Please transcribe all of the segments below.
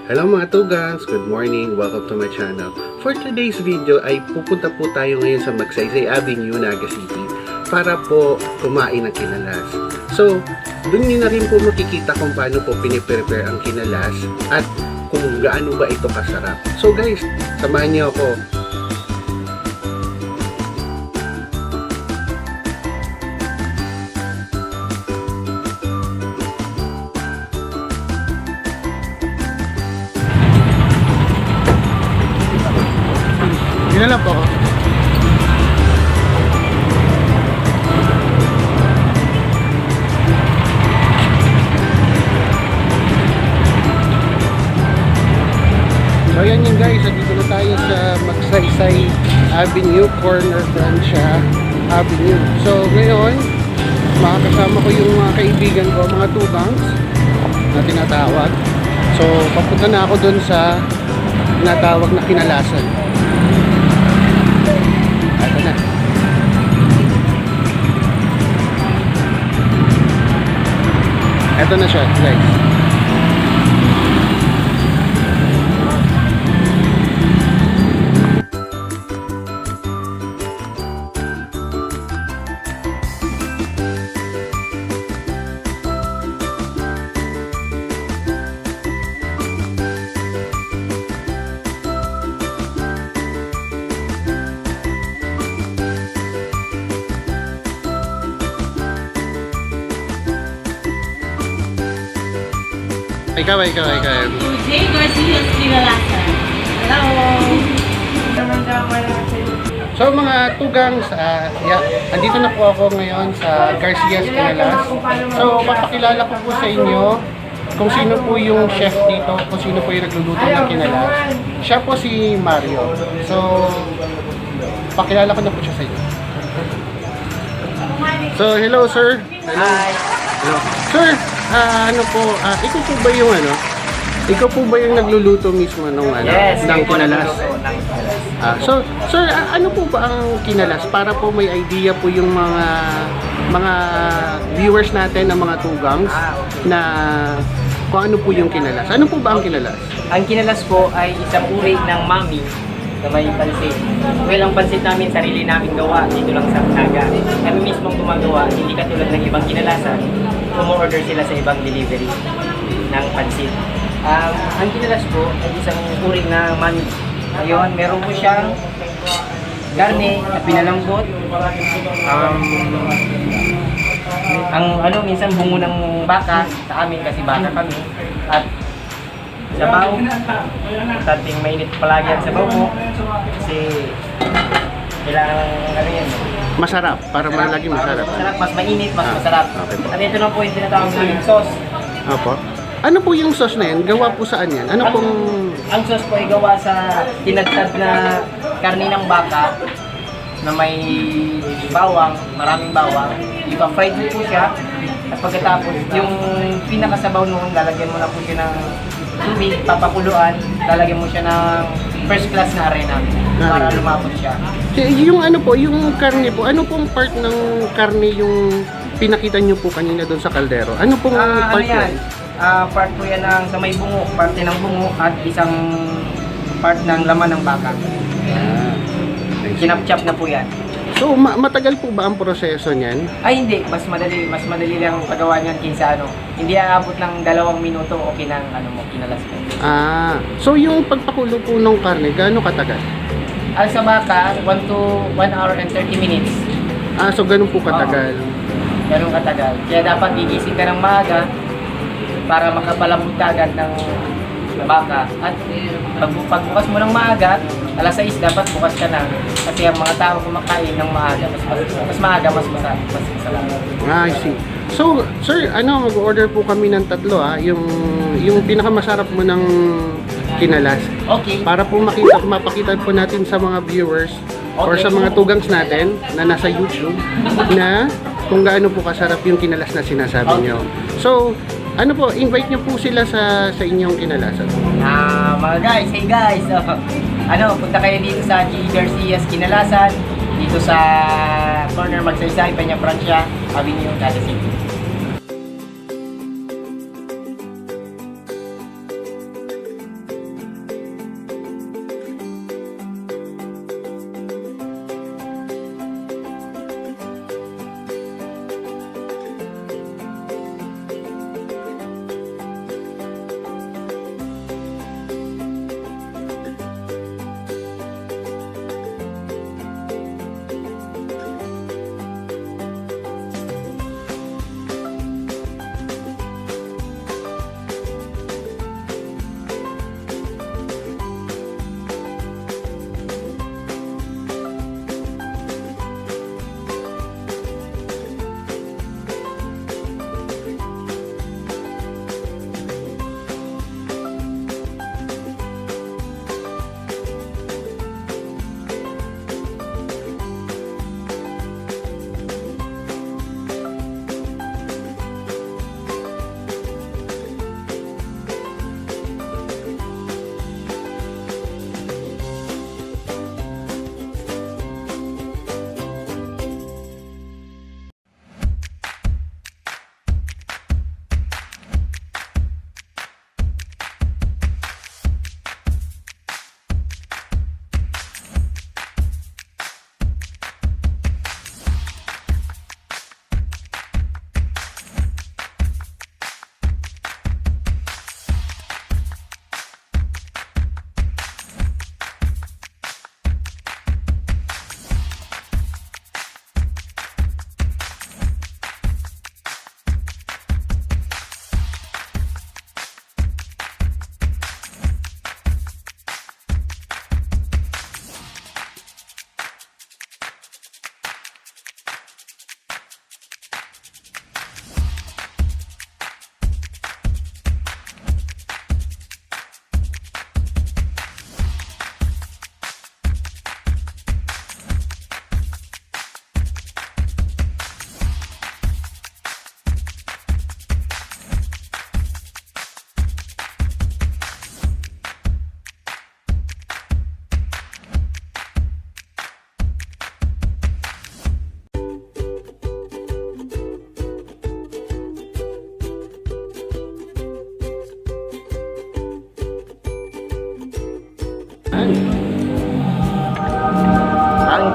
Hello mga tugangs! Good morning! Welcome to my channel. For today's video ay pupunta po tayo ngayon sa Magsaysay Avenue, Naga City para po kumain ng kinalas. So, dun nyo na rin po makikita kung paano po piniprepare ang kinalas at kung gaano ba ito kasarap. So guys, samahan niyo ako. Yun lang po. So yan yun guys, dito na tayo sa Magsaysay Avenue, corner Francia Avenue. So ngayon, makakasama ko yung mga kaibigan ko, mga tugangs na tinatawag. So papunta na ako dun sa tinatawag na kinalasan. Ito na. Ito na siya, guys. Ikaw. Jay Garcia Pinalasa. Hello! So mga tugangs, andito na po ako ngayon sa Garcia's Kinalas. So papakilala ko po sa inyo kung sino po yung chef dito, kung sino po yung nagluluto ng kinalas. Siya po si Mario. So pakilala ko na po siya sa inyo. So hello sir. Hi! Hello. Sir, ikaw po ba yung Ikaw po ba yung nagluluto mismo ng Yes, ng kinalas? So, sir, ano po ba ang kinalas para po may idea po yung mga viewers natin ng mga tugangs na kung ano po yung kinalas? Ano po ba ang kinalas? Ang kinalas po ay isang uri ng mami na may pansit. Well, ang pansit namin, sarili namin gawa dito lang sa Naga. Kami mismong gumagawa, hindi katulad ng ibang kinalasan, umu-order sila sa ibang delivery ng pansit. Ang kinalas po ay isang uri na mami. Ngayon, meron po siyang karne na pinalambot. Minsan bungo ng baka sa amin kasi baka kami. At sabaw, tating mainit palagi ang sabaw mo kasi kailangan yan. Masarap, para malagi masarap. Masarap, mas mainit, mas masarap. Okay. At ito na po yung tinatawag namin sauce. Opo. Ano po yung sauce na yan? Gawa po saan yan? Ano pong... Ang sauce po ay gawa sa tinadtad na karne ng baka na may bawang, maraming bawang. Ipa-fried mo po siya. At pagkatapos, yung pinakasabaw noon, lalagyan mo na po siya ng tubig, papakuluan, lalagyan mo siya ng first class na arena para lumapot siya. Yung yung karne po, ano pong part ng karne yung pinakita nyo po kanina doon sa kaldero? Ano pong part yan? Part po yan ng sa may bungo, parte ng bungo at isang part ng laman ng baka. Kinapchap na po yan. So, matagal po ba ang proseso niyan? Ay hindi, mas madali lang paggawa niyan kaysa hindi aabot ng 2 minuto o kinalas po. So yung pagpakulo po ng karne, gaano katagal? Sa baka, 1 to 1 hour and 30 minutes. So ganun po katagal. Ganun katagal. Kaya dapat gigising ka ng maaga para makapalambot ka agad ng baka. At pagbukas mo ng maaga, alas 6 dapat bukas ka na. Kasi ang mga tao kumakain ng maaga, mas maaga, mas masarap. I see. So, sir, mag-order po kami ng 3 yung pinakamasarap mo ng kinalas. Okay. Para po mapakita po natin sa mga viewers or sa mga tugangs natin na nasa YouTube na kung gaano po kasarap yung kinalas na sinasabi nyo. So, invite nyo po sila sa inyong kinalasan. Mga guys, hey guys, punta kayo dito sa G. Garcia's Kinalasan, dito sa corner Magsaysay, Peña Francia Avenue, Naga City.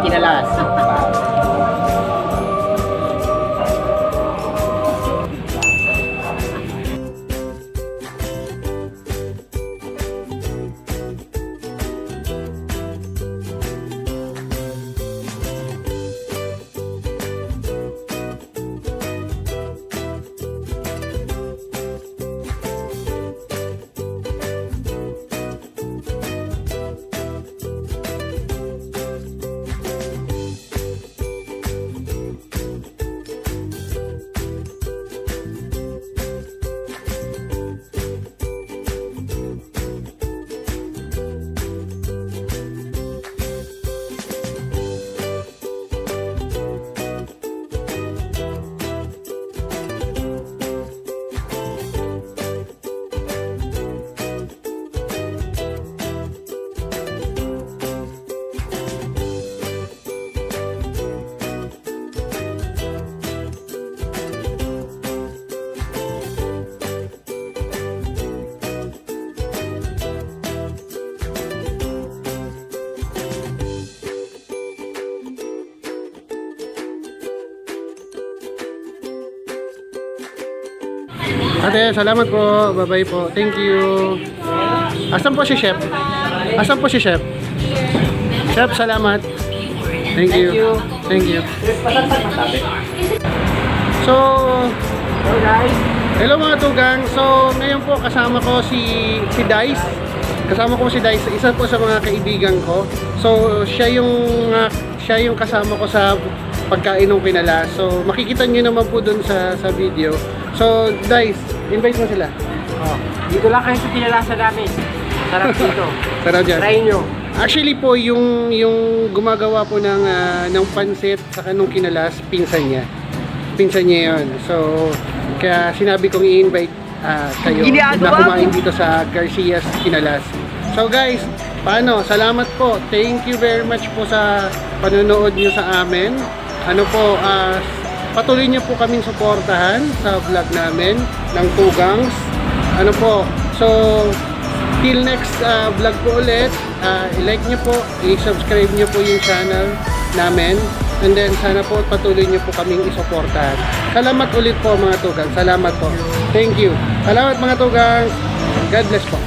kinalas. Ate, salamat po. Bye-bye po. Thank you. Asan po si Chef? Asan po si Chef? Chef, salamat. Thank you. Thank you. So, Hello guys. hello mga tugang. So, ngayon po kasama ko si Dice. Kasama ko si Dice, isa po sa mga kaibigan ko. So, siya yung kasama ko sa pagkain ng pinala. So, makikita niyo naman po dun sa video. So, Dice, invite mo sila. Oh, dito lang kayo sa kinalasan namin. Sarap dito. Sarap dyan. Try nyo. Actually po, yung gumagawa po ng pansit sa kanong kinalas, pinsan niya. Pinsan niya yun. So, kaya sinabi kong i-invite kayo na kumain dito sa Garcia's Kinalas. So guys, paano? Salamat po. Thank you very much po sa panonood nyo sa amin. Ano po, patuloy nyo po kaming suportahan sa vlog namin ng Tugangs. Ano po, so till next vlog po ulit, i-like nyo po, i-subscribe nyo po yung channel namin, and then sana po patuloy nyo po kaming isuportahan. Salamat ulit po mga Tugangs. Salamat po. Thank you. Salamat mga Tugangs. God bless po.